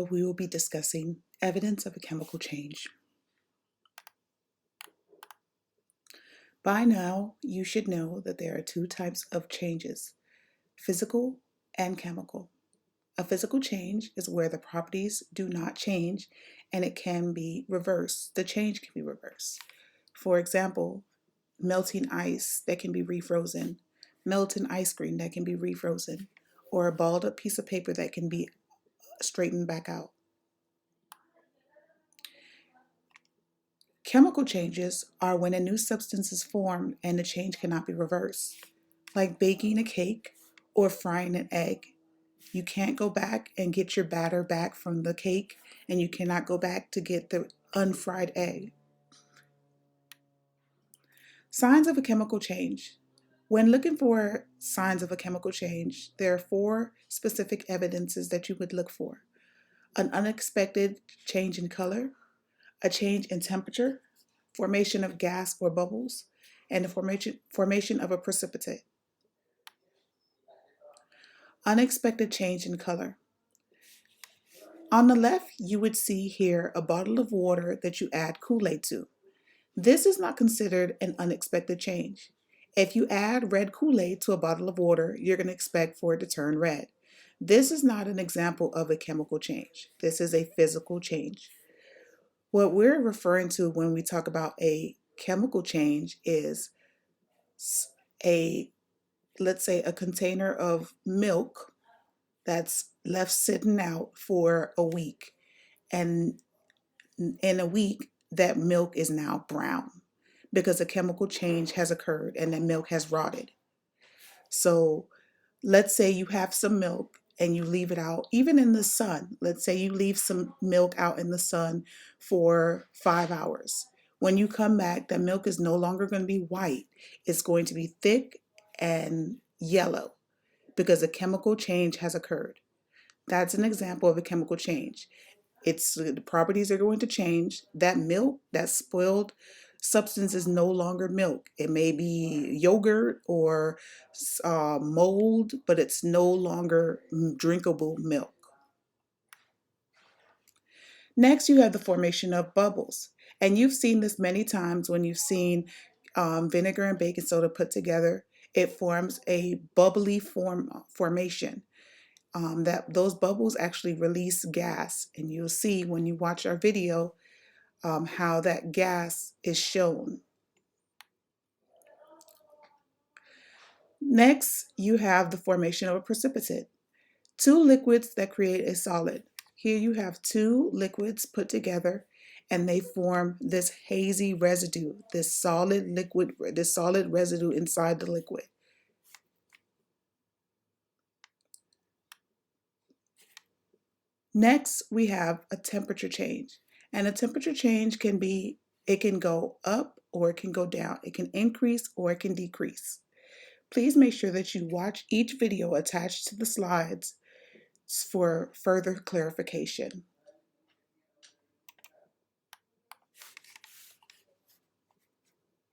We will be discussing evidence of a chemical change. By now, you should know that there are two types of changes, physical and chemical. A physical change is where the properties do not change and it can be reversed. The change can be reversed. For example, melting ice that can be refrozen, melting ice cream that can be refrozen, or a balled up piece of paper that can be straightened back out. Chemical changes are when a new substance is formed and the change cannot be reversed, like baking a cake or frying an egg. You can't go back and get your batter back from the cake, and you cannot go back to get the unfried egg. Signs of a chemical change. When looking for signs of a chemical change, there are 4 specific evidences that you would look for: an unexpected change in color, a change in temperature, formation of gas or bubbles, and the formation of a precipitate. Unexpected change in color. On the left, you would see here a bottle of water that you add Kool-Aid to. This is not considered an unexpected change. If you add red Kool-Aid to a bottle of water, you're going to expect for it to turn red. This is not an example of a chemical change. This is a physical change. What we're referring to when we talk about a chemical change is let's say a container of milk that's left sitting out for a week, and in a week that milk is now brown because a chemical change has occurred and that milk has rotted. So let's say you have some milk and you leave it out even in the sun. Let's say you leave some milk out in the sun for 5 hours. When you come back, that milk is no longer going to be white. It's going to be thick and yellow because a chemical change has occurred. That's an example of a chemical change. The properties are going to change. That milk, that spoiled substance, is no longer milk. It may be yogurt or mold, but it's no longer drinkable milk. Next, you have the formation of bubbles. And you've seen this many times when you've seen vinegar and baking soda put together. It forms a bubbly formation. That those bubbles actually release gas, and you'll see when you watch our video how that gas is shown. Next, you have the formation of a precipitate. 2 liquids that create a solid. Here you have 2 liquids put together and they form this hazy residue, this solid residue inside the liquid. Next, we have a temperature change. And a temperature change it can go up or it can go down. It can increase or it can decrease. Please make sure that you watch each video attached to the slides for further clarification.